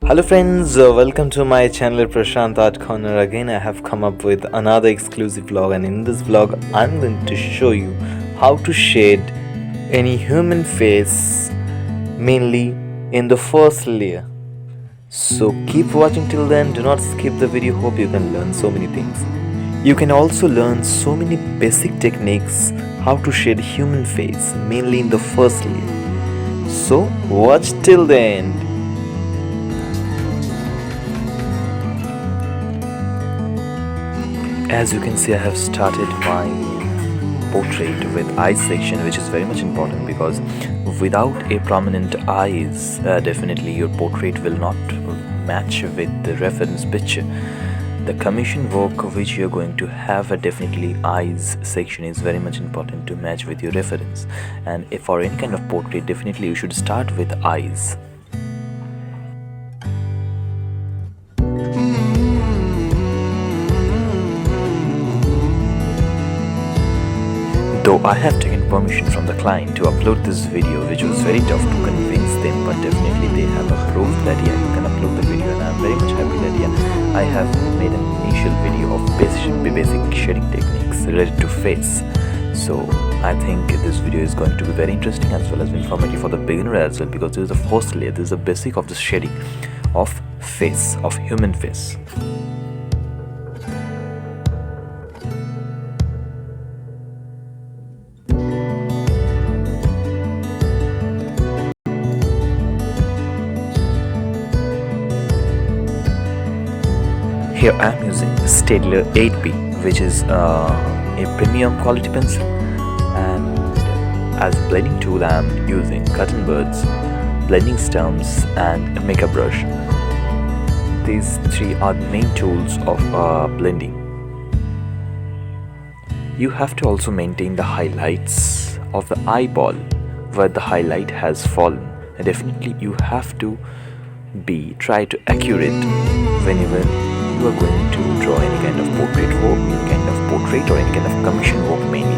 Hello friends, welcome to my channel Prashant Art Corner. Again I have come up with another exclusive vlog, and in this vlog I'm going to show you how to shade any human face, mainly in the first layer. So keep watching till then, do not skip the video. Hope you can learn so many things. You can also learn so many basic techniques how to shade human face, mainly in the first layer. So watch till the end. As you can see, I have started my portrait with eyes section, which is very much important because without a prominent eyes, definitely your portrait will not match with the reference picture. The commission work which you're going to have, definitely eyes section is very much important to match with your reference. And if for any kind of portrait, definitely you should start with eyes. Though I have taken permission from the client to upload this video, which was very tough to convince them, but definitely they have approved that yeah, you can upload the video, and I'm very much happy that yeah, I have made an initial video of basic shading techniques related to face. So I think this video is going to be very interesting as well as informative for the beginner as well, because this is the first layer, this is the basic of the shading of face, of human face. Here I am using Staedtler 8B, which is a premium quality pencil, and as blending tool I am using cotton buds, blending stumps and a makeup brush. These three are the main tools of blending. You have to also maintain the highlights of the eyeball where the highlight has fallen, and definitely you have to try to accurate whenever you are going to draw any kind of portrait work, any kind of portrait or any kind of commission work. Mainly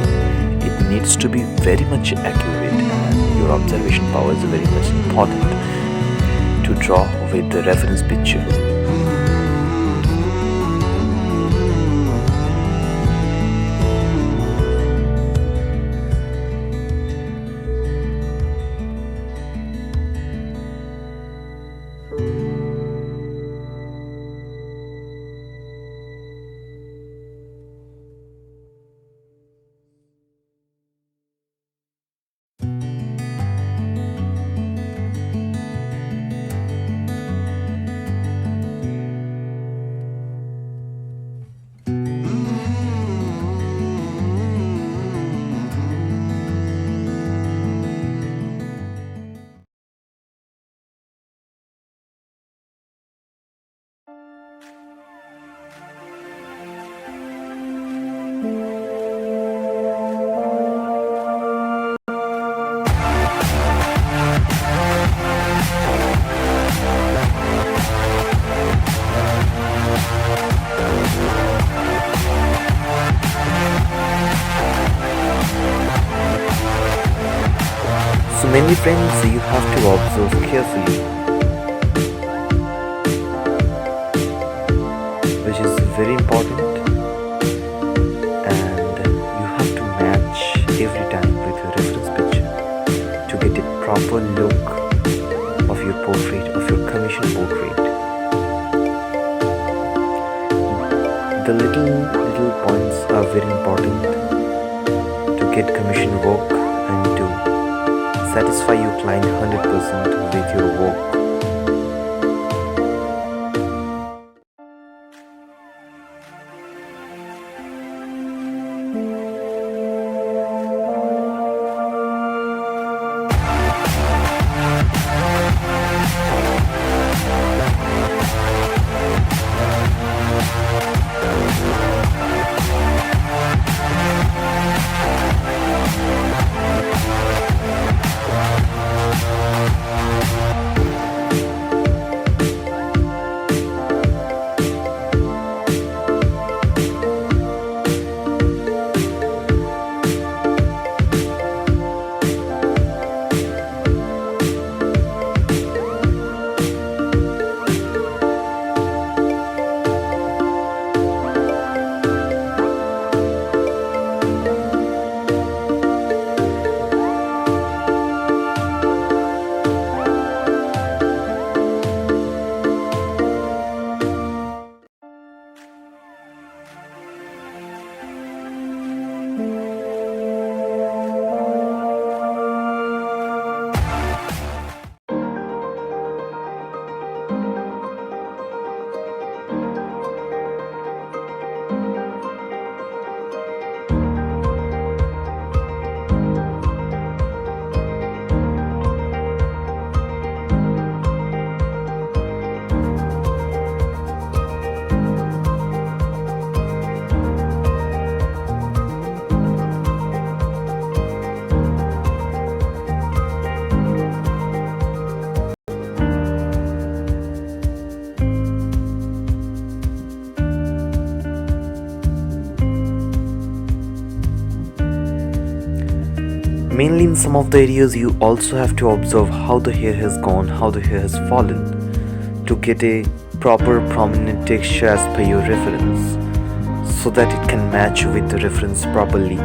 it needs to be very much accurate, and your observation power is very much important to draw with the reference picture. So many friends, you have to observe carefully, which is very important, and you have to match every time with your reference picture to get a proper look of your portrait, of your commission portrait. The little points are very important to get commission work and to satisfy your client 100% with your work. Mainly in some of the areas you also have to observe how the hair has gone, how the hair has fallen, to get a proper prominent texture as per your reference, so that it can match with the reference properly.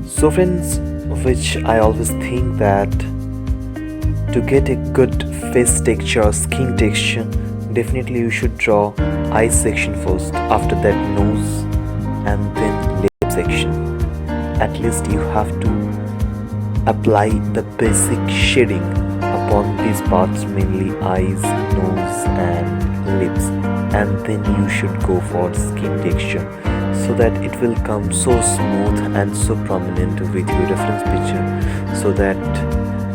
So friends, which I always think that to get a good face texture or skin texture, definitely you should draw eye section first, after that nose, and then lip section. At least you have to apply the basic shading upon these parts, mainly eyes, nose and lips, and then you should go for skin texture, so that it will come so smooth and so prominent with your reference picture, so that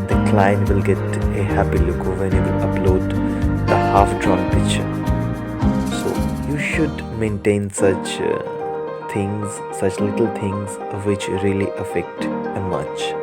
the client will get a happy look when you will upload the half drawn picture. So you should maintain such things, such little things which really affect much.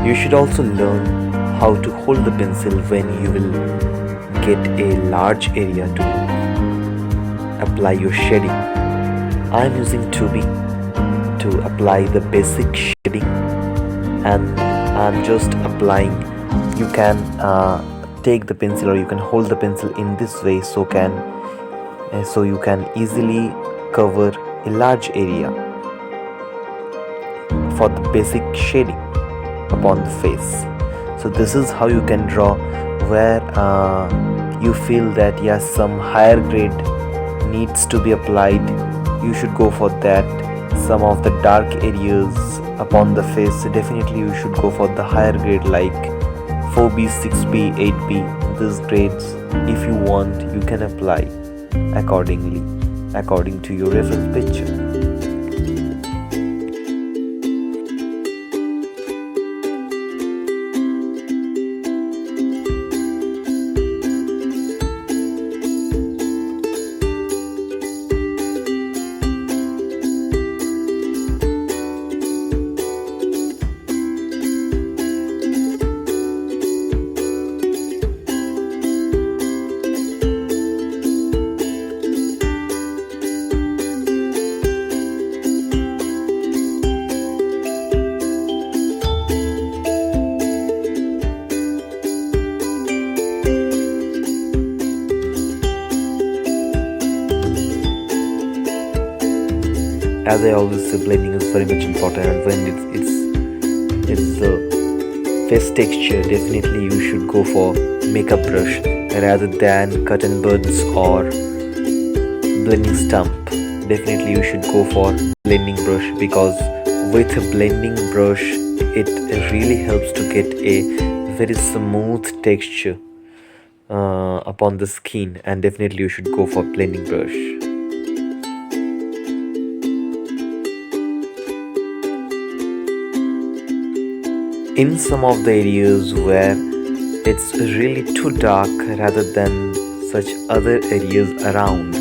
You should also learn how to hold the pencil when you will get a large area to apply your shading. I am using 2B to apply the basic shading, and I am just applying. You can take the pencil, or you can hold the pencil in this way, so you can easily cover a large area for the basic shading upon the face. So this is how you can draw where you feel that yes, some higher grade needs to be applied. You should go for that. Some of the dark areas upon the face, definitely you should go for the higher grade like 4B, 6B, 8B. These grades, if you want, you can apply accordingly, according to your reference picture. As I always say, blending is very much important, and when it's the face texture, definitely you should go for makeup brush rather than cotton buds or blending stump. Definitely you should go for blending brush, because with a blending brush it really helps to get a very smooth texture upon the skin, and definitely you should go for blending brush. In some of the areas where it's really too dark rather than such other areas around,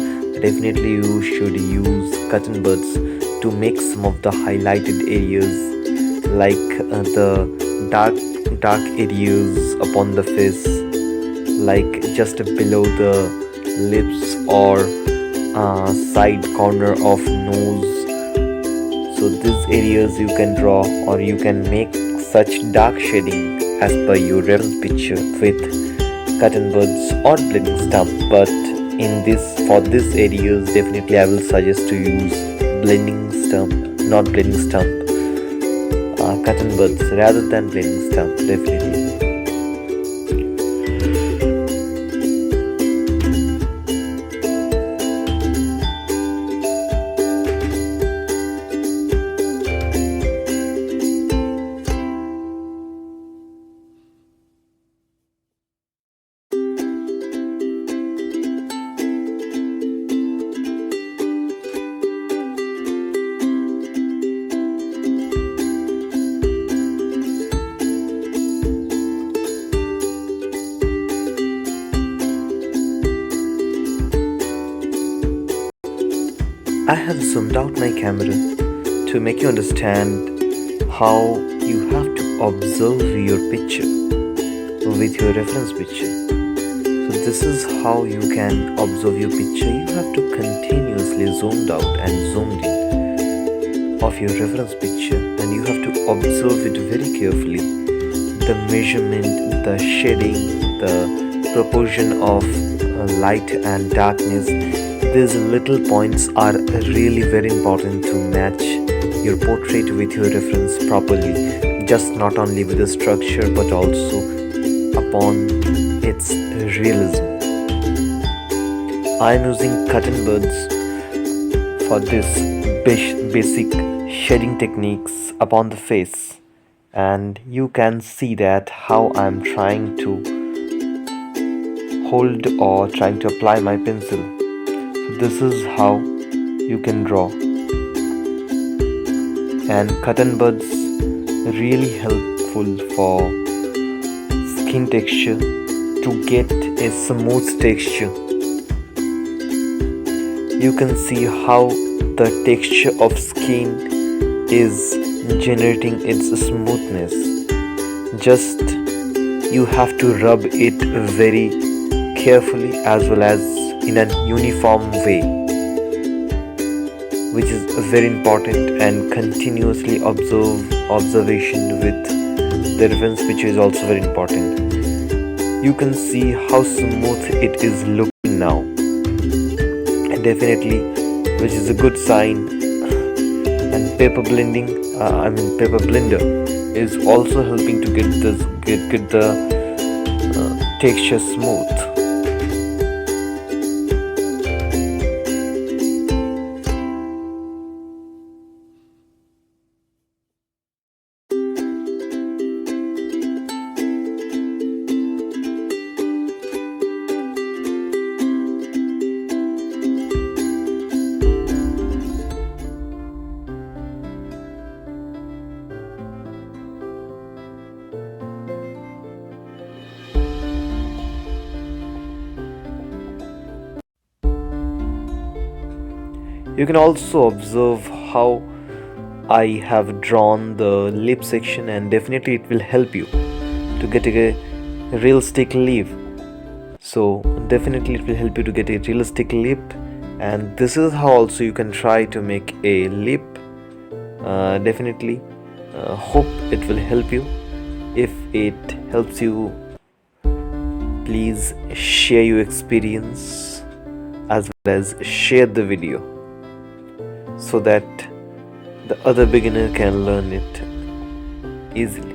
definitely you should use cotton buds to make some of the highlighted areas, like the dark areas upon the face, like just below the lips or side corner of nose. So these areas you can draw, or you can make such dark shading as per your reference picture with cotton buds or blending stump. But for these areas, definitely I will suggest to use blending stump, not blending stump, cotton buds rather than blending stump, definitely. I have zoomed out my camera to make you understand how you have to observe your picture with your reference picture. So this is how you can observe your picture. You have to continuously zoomed out and zoomed in of your reference picture, and you have to observe it very carefully. The measurement, the shading, the proportion of light and darkness. These little points are really very important to match your portrait with your reference properly, just not only with the structure but also upon its realism. I am using cotton buds for this basic shading techniques upon the face, and you can see that how I am trying to hold or trying to apply my pencil. This is how you can draw, and cotton buds really helpful for skin texture to get a smooth texture. You can see how the texture of skin is generating its smoothness. Just you have to rub it very carefully as well as in a uniform way, which is very important, and continuously observation with the reference picture is also very important. You can see how smooth it is looking now, and definitely, which is a good sign. And paper blender is also helping to get the texture smooth. You can also observe how I have drawn the lip section, and definitely it will help you to get a realistic lip. So definitely it will help you to get a realistic lip, and this is how also you can try to make a lip. Definitely hope it will help you. If it helps you, please share your experience as well as share the video, so that the other beginner can learn it easily.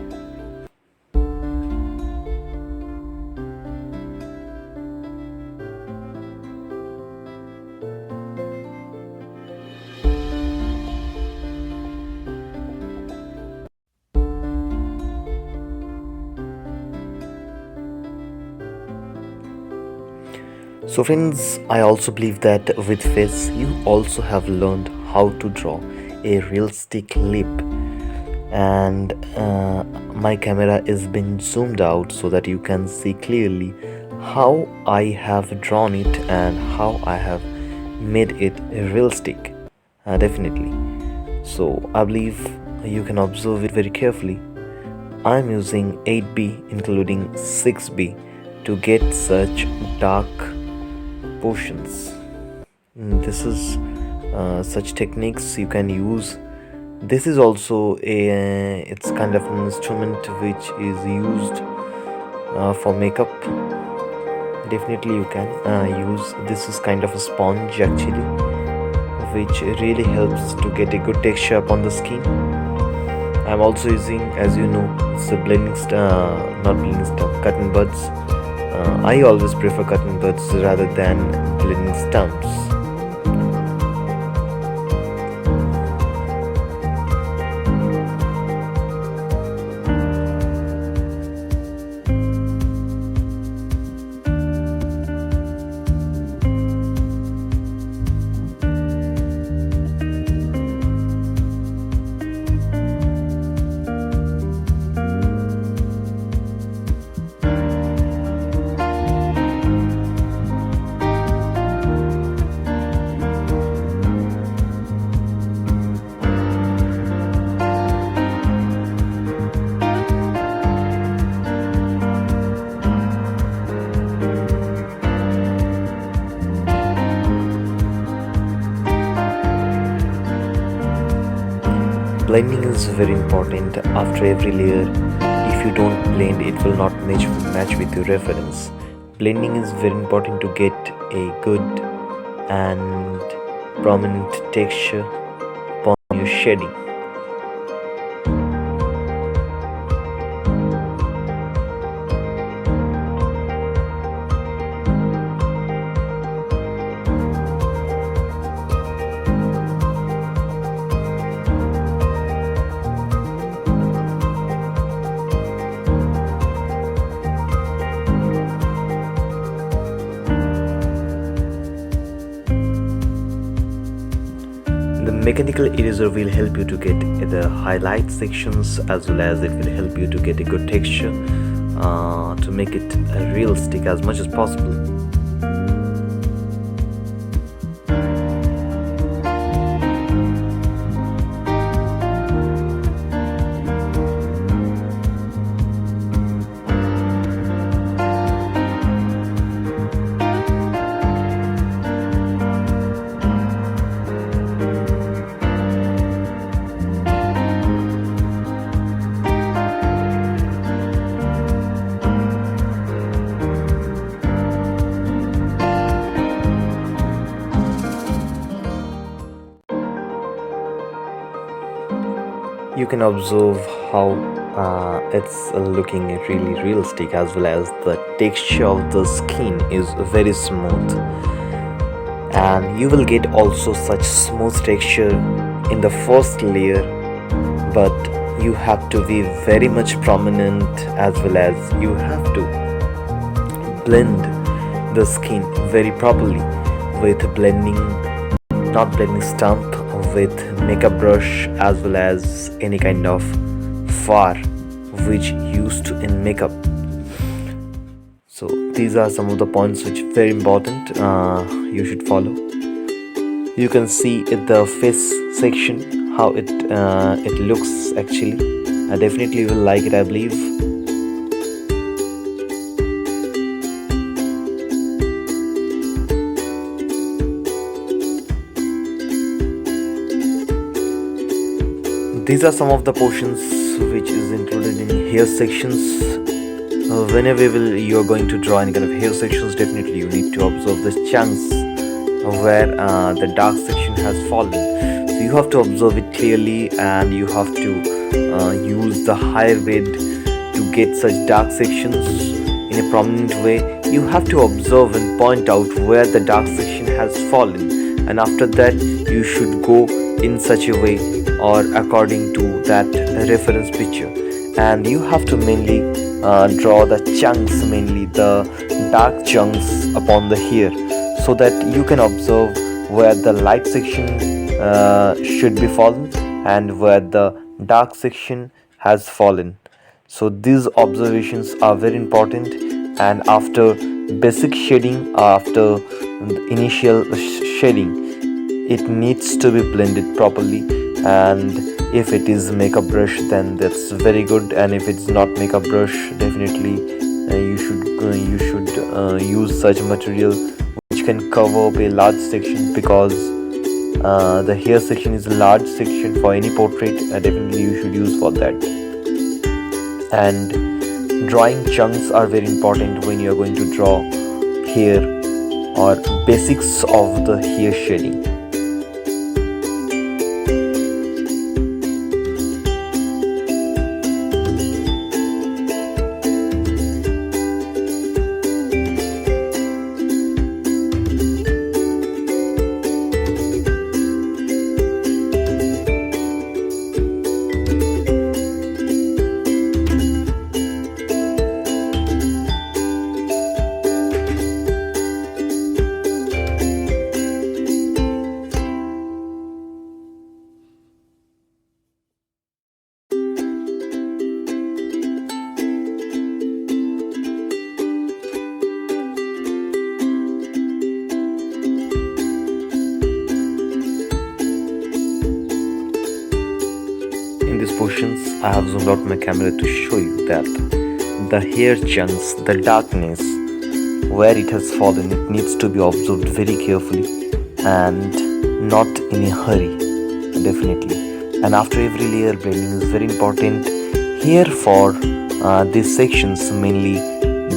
So friends, I also believe that with face you also have learned how to draw a realistic lip, and my camera is been zoomed out so that you can see clearly how I have drawn it and how I have made it realistic. Definitely. So I believe you can observe it very carefully. I'm using 8B including 6B to get such dark portions. This is such techniques you can use. This is also it's kind of an instrument which is used for makeup. Definitely you can use this is kind of a sponge actually, which really helps to get a good texture upon the skin. I'm also using, as you know, it's a not blending stump, cotton buds. I always prefer cotton buds rather than blending stumps. Blending is very important after every layer. If you don't blend, it will not match with your reference. Blending is very important to get a good and prominent texture upon your shading. The mechanical eraser will help you to get the highlight sections, as well as it will help you to get a good texture to make it realistic as much as possible. You can observe how it's looking really realistic, as well as the texture of the skin is very smooth, and you will get also such smooth texture in the first layer, but you have to be very much prominent, as well as you have to blend the skin very properly with blending, not blending stump, with makeup brush, as well as any kind of far which used in makeup. So these are some of the points which are very important you should follow. You can see in the face section how it looks actually. I definitely will like it, I believe. These are some of the portions which is included in hair sections. Whenever you are going to draw any kind of hair sections, definitely you need to observe the chunks where the dark section has fallen. So you have to observe it clearly, and you have to use the higher weight to get such dark sections in a prominent way. You have to observe and point out where the dark section has fallen, and after that you should go in such a way or according to that reference picture, and you have to mainly draw the chunks, mainly the dark chunks upon the hair, so that you can observe where the light section should be fallen and where the dark section has fallen. So these observations are very important, and after basic shading, after the initial shading, it needs to be blended properly. And if it is makeup brush, then that's very good, and if it's not makeup brush, definitely you should use such material which can cover up a large section, because the hair section is a large section for any portrait. Definitely you should use for that. And drawing chunks are very important when you are going to draw hair or basics of the hair shading. In these portions, I have zoomed out my camera to show you that the hair chunks, the darkness, where it has fallen, it needs to be observed very carefully and not in a hurry, definitely. And after every layer, blending is very important. Here for these sections, mainly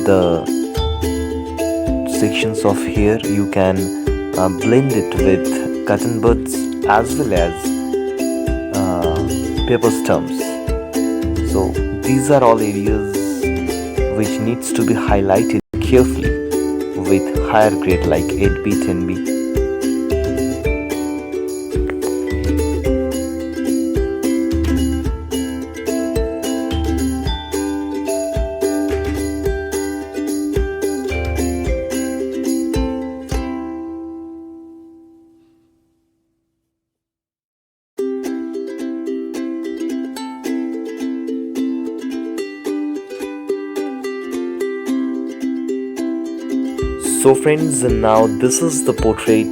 the sections of hair, you can blend it with cotton buds as well as paper stumps. So these are all areas which needs to be highlighted carefully with higher grade like 8B, 10B. So friends, now this is the portrait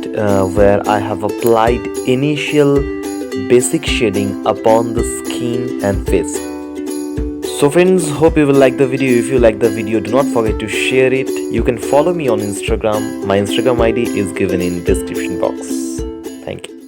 where I have applied initial basic shading upon the skin and face. So friends, hope you will like the video. If you like the video, do not forget to share it. You can follow me on Instagram. My Instagram ID is given in description box. Thank you.